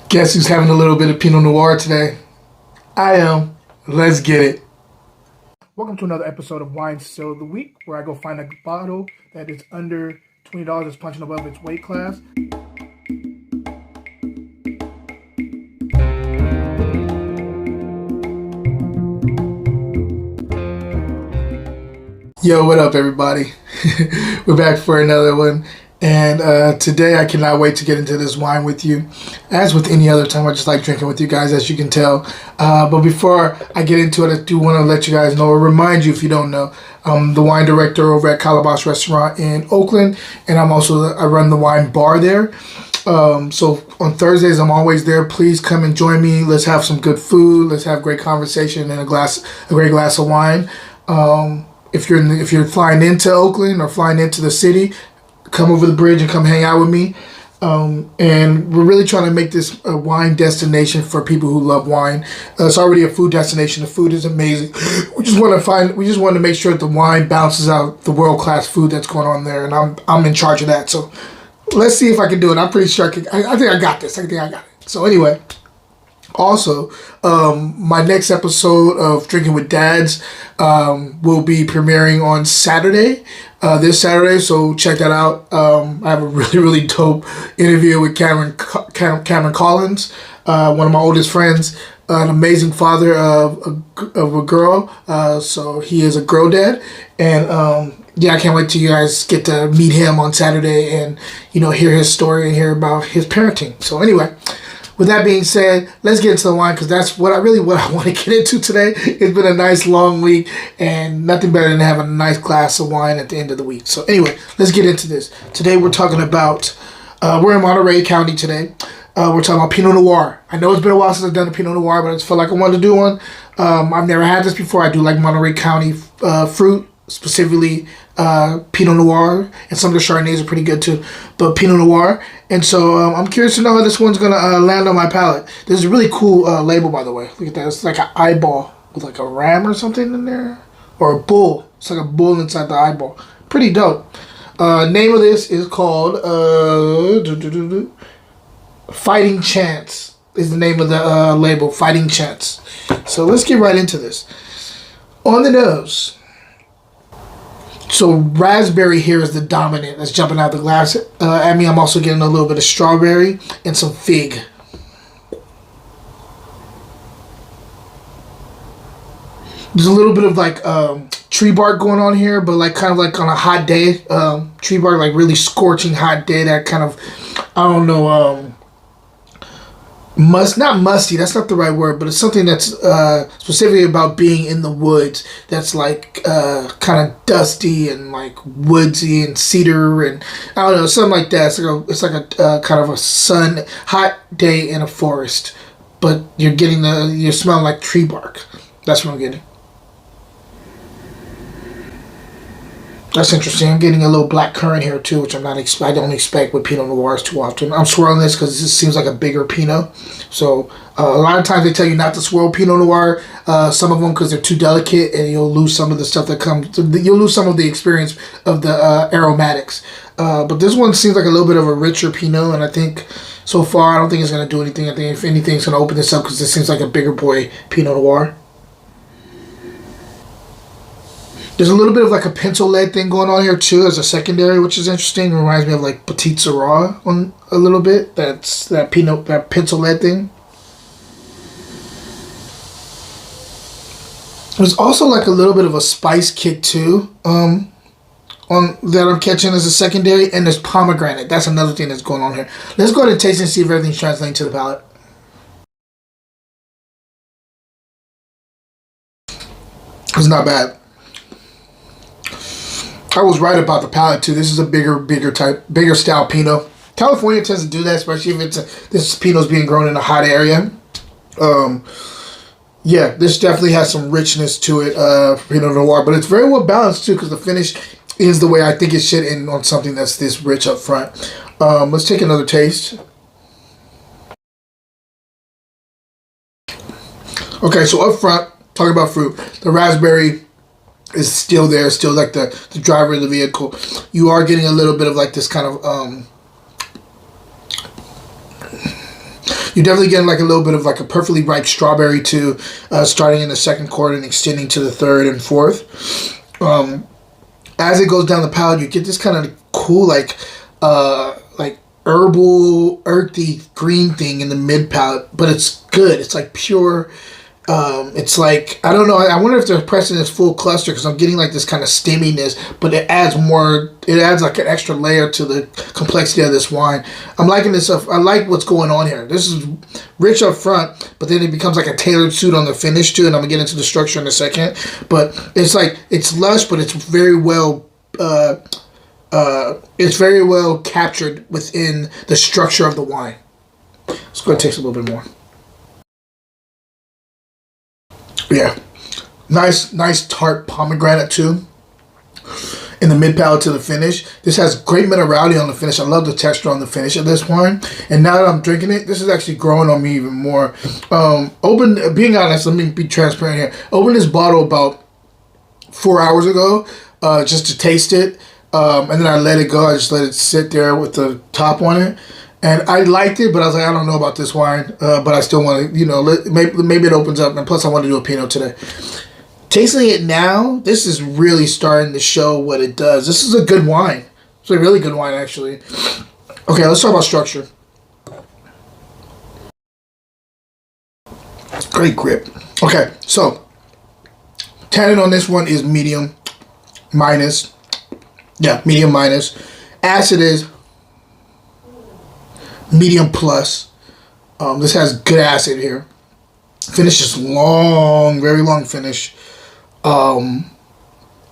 Guess who's having a little bit of Pinot Noir today? I am. Let's get it. Welcome to another episode of Wine Still of the Week, where I go find a bottle that is under $20 that's punching above its weight class. Yo, what up, everybody? We're back for another one. And today I cannot wait to get into this wine with you. As with any other time, I just like drinking with you guys, as you can tell. But before I get into it, I do want to let you guys know, or remind you if you don't know, I'm the wine director over at Calabash Restaurant in Oakland. And I run the wine bar there. So on Thursdays, I'm always there. Please come and join me. Let's have some good food. Let's have great conversation and a great glass of wine. If you're flying into Oakland or flying into the city, come over the bridge and come hang out with me. And we're really trying to make this a wine destination for people who love wine. It's already a food destination. The food is amazing. We just want to make sure that the wine balances out the world-class food that's going on there, and I'm in charge of that. So let's see if I can do it. I'm pretty sure I think I got this. I think I got it. So anyway, also, my next episode of Drinking with Dads will be premiering on Saturday, this Saturday, so check that out. I have a really, really dope interview with Cameron Collins, one of my oldest friends, an amazing father of a girl, so he is a girl dad, and yeah, I can't wait till you guys get to meet him on Saturday and, hear his story and hear about his parenting. So anyway, with that being said, let's get into the wine, because that's what I want to get into today. It's been a nice long week, and nothing better than having a nice glass of wine at the end of the week. So anyway, let's get into this. Today we're talking about, we're in Monterey County today. We're talking about Pinot Noir. I know it's been a while since I've done a Pinot Noir, but I just felt like I wanted to do one. I've never had this before. I do like Monterey County fruit, specifically Pinot Noir, and some of the Chardonnays are pretty good too, but Pinot Noir. And so I'm curious to know how this one's going to land on my palate. There's a really cool label, by the way. Look at that. It's like an eyeball with like a ram or something in there, or a bull. It's like a bull inside the eyeball. Pretty dope. Name of this is called Fighting Chance is the name of the label, Fighting Chance. So let's get right into this. On the nose. So raspberry here is the dominant that's jumping out the glass at me. I'm also getting a little bit of strawberry and some fig. There's a little bit of like tree bark going on here, but like kind of like on a hot day, tree bark, like really scorching hot day. That kind of, I don't know, not musty, that's not the right word, but it's something that's specifically about being in the woods, that's like kind of dusty and like woodsy and cedar and I don't know, something like that. It's like a kind of a hot day in a forest, but you're smelling like tree bark. That's what I'm getting. That's interesting. I'm getting a little black currant here too, which I don't expect with Pinot Noirs too often. I'm swirling this because this seems like a bigger Pinot. So a lot of times they tell you not to swirl Pinot Noir. Some of them because they're too delicate, and you'll lose some of the stuff that comes. You'll lose some of the experience of the aromatics. But this one seems like a little bit of a richer Pinot, and I think so far I don't think it's going to do anything. I think if anything, it's going to open this up because this seems like a bigger boy Pinot Noir. There's a little bit of like a pencil lead thing going on here too as a secondary, which is interesting. It reminds me of like Petit Syrah on a little bit. That's that pencil lead thing. There's also like a little bit of a spice kick too, on that I'm catching as a secondary, and there's pomegranate. That's another thing that's going on here. Let's go ahead and taste and see if everything's translating to the palate. It's not bad. I was right about the palate too. This is a bigger style Pinot. California tends to do that, especially if this Pinot's being grown in a hot area. Yeah, this definitely has some richness to it for Pinot Noir, but it's very well balanced too, because the finish is the way I think it should end on something that's this rich up front. Let's take another taste. Okay, so up front, talking about fruit, the raspberry is still there, still like the driver of the vehicle. You are getting a little bit of like this kind of You're definitely getting like a little bit of like a perfectly ripe strawberry too, starting in the second quart and extending to the third and fourth. As it goes down the palate, you get this kind of cool like herbal, earthy green thing in the mid palate, but it's good. It's like pure. It's like, I don't know. I wonder if they're pressing this full cluster because I'm getting like this kind of stemminess, but it adds more. It adds like an extra layer to the complexity of this wine. I'm liking this stuff. I like what's going on here. This is rich up front, but then it becomes like a tailored suit on the finish too. And I'm gonna get into the structure in a second. But it's like it's lush, but it's very well. It's very well captured within the structure of the wine. Let's go and taste a little bit more. Yeah, nice tart pomegranate too. In the mid palate to the finish, this has great minerality on the finish. I love the texture on the finish of this wine. And now that I'm drinking it, this is actually growing on me even more. Being honest, let me be transparent here. Opened this bottle about 4 hours ago, just to taste it. And then I let it go. I just let it sit there with the top on it. And I liked it, but I was like, I don't know about this wine. But I still want to, maybe it opens up. And plus, I want to do a Pinot today. Tasting it now, this is really starting to show what it does. This is a good wine. It's a really good wine, actually. Okay, let's talk about structure. Great grip. Okay, so tannin on this one is medium minus. Yeah, medium minus. Acid is medium plus. This has good acid here. Finish is long, very long finish.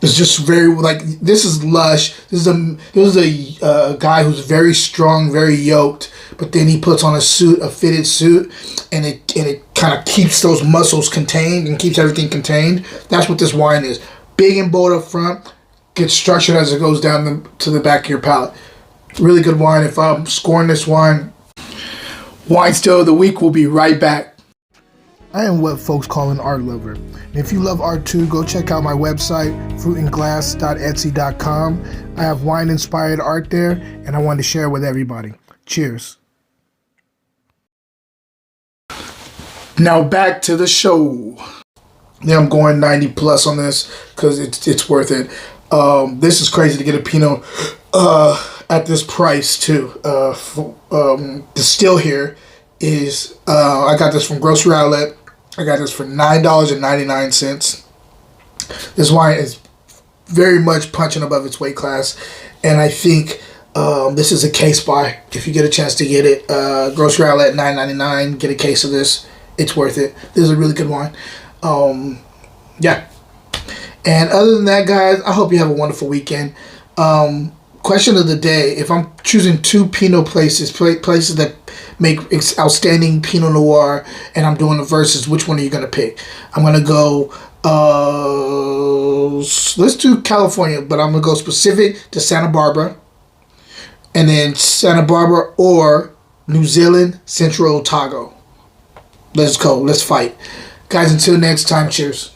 It's just very like this is lush. This is a guy who's very strong, very yoked, but then he puts on a fitted suit, and it kind of keeps those muscles contained and keeps everything contained. That's what this wine is. Big and bold up front. Gets structured as it goes down to the back of your palate. Really good wine. If I'm scoring this wine still of the week, will be right back. I am what folks call an art lover. And if you love art too, go check out my website, fruitandglass.etsy.com. I have wine-inspired art there, and I wanted to share it with everybody. Cheers. Now back to the show. Yeah, I'm going 90 plus on this because it's worth it. This is crazy to get a Pinot at this price too. The still here is I got this from Grocery Outlet. I got this for $9.99. This wine is very much punching above its weight class, and I think this is a case buy. If you get a chance to get it, Grocery Outlet $9.99. Get a case of this. It's worth it. This is a really good wine. Yeah. And other than that, guys, I hope you have a wonderful weekend. Question of the day: if I'm choosing two Pinot places that make outstanding Pinot Noir, and I'm doing the verses, which one are you gonna pick? I'm gonna go. Let's do California, but I'm gonna go specific to Santa Barbara, and then Santa Barbara or New Zealand, Central Otago. Let's go. Let's fight, guys. Until next time. Cheers.